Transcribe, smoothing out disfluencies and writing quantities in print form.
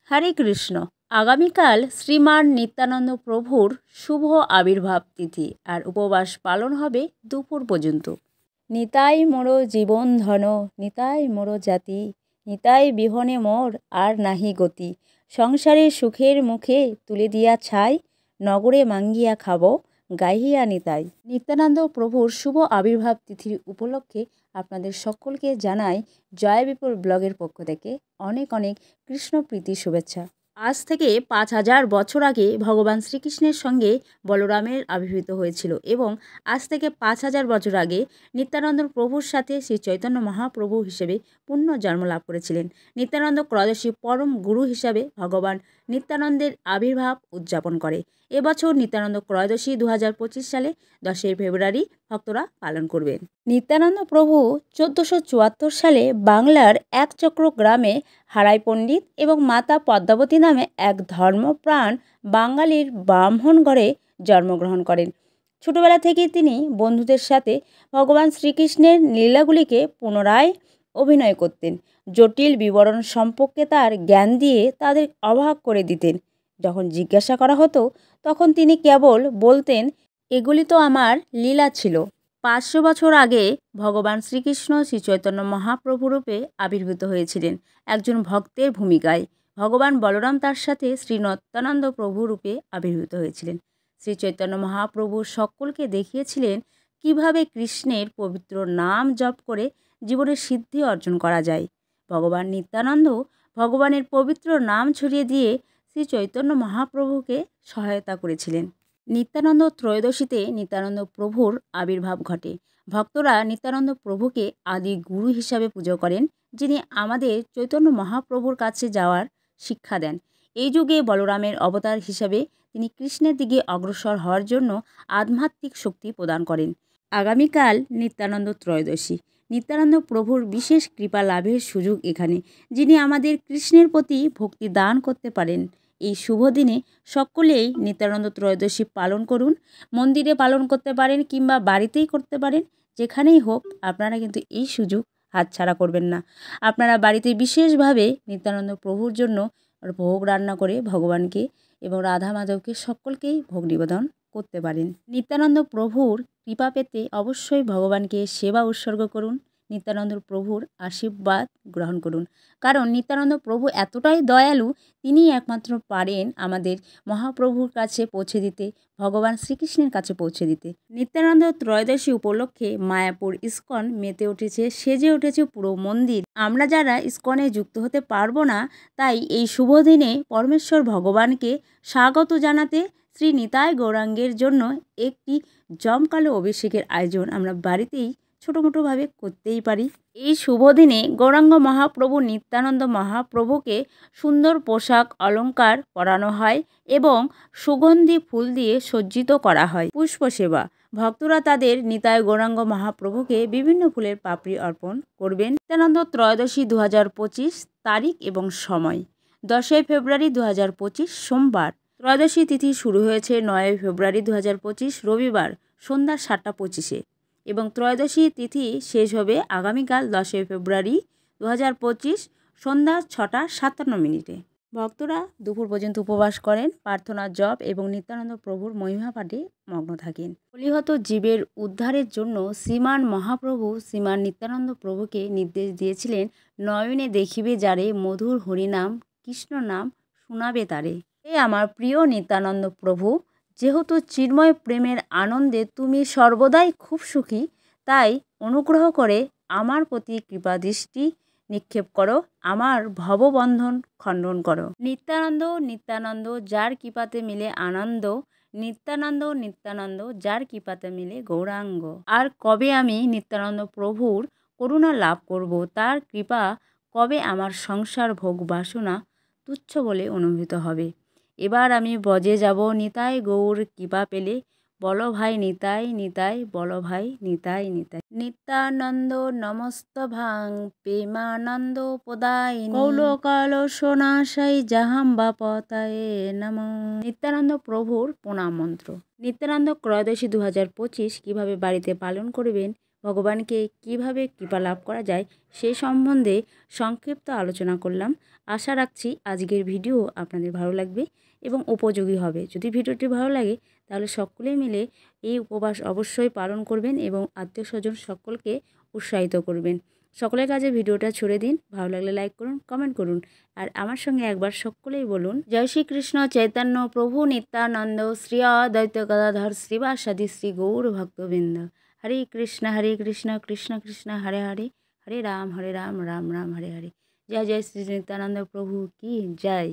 হরে কৃষ্ণ। আগামীকাল শ্রীমান নিত্যানন্দ প্রভুর শুভ আবির্ভাব তিথি, আর উপবাস পালন হবে দুপুর পর্যন্ত। নিতাই মোর জীবন ধন, নিতাই মোর জাতি, নিতাই বিহনে মোর আর নাহি গতি। সংসারে সুখের মুখে তুলে দিয়া ছাই, নগরে মাঙ্গিয়া খাব গাহিয়া নিতাই। নিত্যানন্দ প্রভুর শুভ আবির্ভাব তিথির উপলক্ষে আপনাদের সকলকে জানাই জয় বিপুল ব্লগের পক্ষ থেকে অনেক অনেক কৃষ্ণপ্রীতি শুভেচ্ছা। আজ থেকে 5000 বছর আগে ভগবান শ্রীকৃষ্ণের সঙ্গে বলরামের আবির্ভূত হয়েছিল এবং আজ থেকে 5000 বছর আগে নিত্যানন্দ প্রভুর সাথে শ্রী চৈতন্য মহাপ্রভু হিসেবে পূর্ণ জন্ম লাভ করেছিলেন। নিত্যানন্দ ত্রয়োদশী পরম গুরু হিসাবে ভগবান নিত্যানন্দের আবির্ভাব উদযাপন করে। এবছর নিত্যানন্দ ত্রয়োদশী 2025 সালে 10ই ফেব্রুয়ারি ভক্তরা পালন করবেন। নিত্যানন্দ প্রভু 1474 সালে বাংলার একচক্র গ্রামে হারাই পণ্ডিত এবং মাতা পদ্মাবতী নামে এক ধর্মপ্রাণ বাঙালির ব্রাহ্মণ ঘরে জন্মগ্রহণ করেন। ছোটবেলা থেকেই তিনি বন্ধুদের সাথে ভগবান শ্রীকৃষ্ণের লীলাগুলিকে পুনরায় অভিনয় করতেন। জটিল বিবরণ সম্পর্কে তার জ্ঞান দিয়ে তাদের অবাক করে দিতেন। যখন জিজ্ঞাসা করা হতো তখন তিনি কেবল বলতেন, এগুলি তো আমার লীলা ছিল। 500 বছর আগে ভগবান শ্রীকৃষ্ণ শ্রী চৈতন্য মহাপ্রভুরূপে আবির্ভূত হয়েছিলেন একজন ভক্তের ভূমিকায়। ভগবান বলরাম তার সাথে শ্রী নিত্যানন্দ প্রভু রূপে আবির্ভূত হয়েছিলেন। শ্রী চৈতন্য মহাপ্রভু সকলকে দেখিয়েছিলেন কিভাবে কৃষ্ণের পবিত্র নাম জপ করে জীবনের সিদ্ধি অর্জন করা যায়। ভগবান নিত্যানন্দ ভগবানের পবিত্র নাম ছড়িয়ে দিয়ে শ্রী চৈতন্য মহাপ্রভুকে সহায়তা করেছিলেন। নিত্যানন্দ ত্রয়োদশীতে নিত্যানন্দ প্রভুর আবির্ভাব ঘটে। ভক্তরা নিত্যানন্দ প্রভুকে আদি গুরু হিসাবে পুজো করেন, যিনি আমাদের চৈতন্য মহাপ্রভুর কাছে যাওয়ার শিক্ষা দেন। এই যুগে বলরামের অবতার হিসাবে তিনি কৃষ্ণের দিকে অগ্রসর হওয়ার জন্য আধ্যাত্মিক শক্তি প্রদান করেন। আগামীকাল নিত্যানন্দ ত্রয়োদশী। নিত্যানন্দ প্রভুর বিশেষ কৃপা লাভের সুযোগ এখানে, যিনি আমাদের কৃষ্ণের প্রতি ভক্তি দান করতে পারেন। এই শুভ দিনে সকলেই নিত্যানন্দ ত্রয়োদশী পালন করুন। মন্দিরে পালন করতে পারেন কিংবা বাড়িতেই করতে পারেন, যেখানেই হোক আপনারা কিন্তু এই সুযোগ হাতছাড়া করবেন না। আপনারা বাড়িতে বিশেষভাবে নিত্যানন্দ প্রভুর জন্য ভোগ রান্না করে ভগবানকে এবং রাধা মাধবকে সকলকেই ভোগ নিবেদন করতে পারেন। নিত্যানন্দ প্রভুর কৃপা পেতে অবশ্যই ভগবানকে সেবা উৎসর্গ করুন। নিত্যানন্দ প্রভুর আশীর্বাদ গ্রহণ করুন, কারণ নিত্যানন্দ প্রভু এতটাই দয়ালু, তিনিই একমাত্র পারেন আমাদের মহাপ্রভুর কাছে পৌঁছে দিতে, ভগবান শ্রীকৃষ্ণের কাছে পৌঁছে দিতে। নিত্যানন্দ ত্রয়োদশী উপলক্ষে মায়াপুর ইস্কন মেতে উঠেছে, সেজে উঠেছে পুরো মন্দির। আমরা যারা ইস্কনে যুক্ত হতে পারবো না, তাই এই শুভ দিনে পরমেশ্বর ভগবানকে স্বাগত জানাতে শ্রী নিতাই গৌরাঙ্গের জন্য একটি জমকালো অভিষেকের আয়োজন আমরা বাড়িতেই ছোটোমোটোভাবে করতেই পারি। এই শুভ দিনে গৌরাঙ্গ মহাপ্রভু নিত্যানন্দ মহাপ্রভুকে সুন্দর পোশাক অলঙ্কার পরানো হয় এবং সুগন্ধি ফুল দিয়ে সজ্জিত করা হয়। পুষ্প সেবা। ভক্তরা তাদের নিতাই গৌরাঙ্গ মহাপ্রভুকে বিভিন্ন ফুলের পাপড়ি অর্পণ করবেন। নিত্যানন্দ ত্রয়োদশী 2025 তারিখ এবং সময় 10ই ফেব্রুয়ারি 2025 সোমবার। ত্রয়োদশী তিথি শুরু হয়েছে 9ই ফেব্রুয়ারি 2025 রবিবার সন্ধ্যা 7:25 এবং ত্রয়োদশী তিথি শেষ হবে আগামীকাল 10ই ফেব্রুয়ারি 2025 সন্ধ্যা 6:57। ভক্তরা দুপুর পর্যন্ত উপবাস করেন, প্রার্থনা জপ এবং নিত্যানন্দ প্রভুর মহিমা পাঠে মগ্ন থাকেন। কলিহত জীবের উদ্ধারের জন্য শ্রীমান মহাপ্রভু শ্রীমান নিত্যানন্দ প্রভুকে নির্দেশ দিয়েছিলেন, নয়নে দেখিবে যারে মধুর হরিনাম, কৃষ্ণ নাম শোনাবে তারে। এ আমার প্রিয় নিত্যানন্দ প্রভু, যেহেতু চিন্ময় প্রেমের আনন্দে তুমি সর্বদাই খুব সুখী, তাই অনুগ্রহ করে আমার প্রতি কৃপাদৃষ্টি নিক্ষেপ করো, আমার ভববন্ধন খণ্ডন করো। নিত্যানন্দ নিত্যানন্দ যার কৃপাতে মিলে আনন্দ, নিত্যানন্দ নিত্যানন্দ যার কৃপাতে মিলে গৌরাঙ্গ। আর কবে আমি নিত্যানন্দ প্রভুর করুণা লাভ করব, তার কৃপা কবে আমার সংসার ভোগ বাসনা তুচ্ছ বলে অনুভূত হবে। এবার আমি ব্রজে যাব নিতাই গৌর কৃপা পেলে, বলো ভাই নিতাই নিতাই, বলো ভাই নিতাই নিতাই। নিত্যানন্দ নমস্তভাং প্রেমানন্দ প্রদায়িনী, কৌলকাল সোনাশাই জাহাম্বা পতায়ে নমঃ। নিত্যানন্দ প্রভুর প্রণাম মন্ত্র। নিত্যানন্দ ত্রয়োদশী 2025 কীভাবে বাড়িতে পালন করবেন ভগবানকে কিভাবে কৃপা লাভ করা যায় সেই সম্বন্ধে সংক্ষিপ্ত আলোচনা করলাম। আশা রাখছি আজকের ভিডিও আপনাদের ভালো লাগবে এবং উপযোগী হবে। যদি ভিডিওটি ভালো লাগে তাহলে সকলে মিলে এই উপবাস অবশ্যই পালন করবেন এবং আত্মীয়স্বজন সকলকে উৎসাহিত করবেন। সকলের কাছে ভিডিওটা ছড়ে দিন। ভালো লাগলে লাইক করুন, কমেন্ট করুন। আর আমার সঙ্গে একবার সকলেই বলুন, জয় শ্রীকৃষ্ণ চৈতন্য প্রভু নিত্যানন্দ শ্রী অদ্বৈত গদাধর শ্রীবাসাদি শ্রী গৌর ভক্তবৃন্দ। হরে কৃষ্ণ কৃষ্ণ কৃষ্ণ হরে হরে, হরে রাম রাম রাম হরে হরে। জয় জয় শ্রী নিত্যানন্দ প্রভু কি জয়।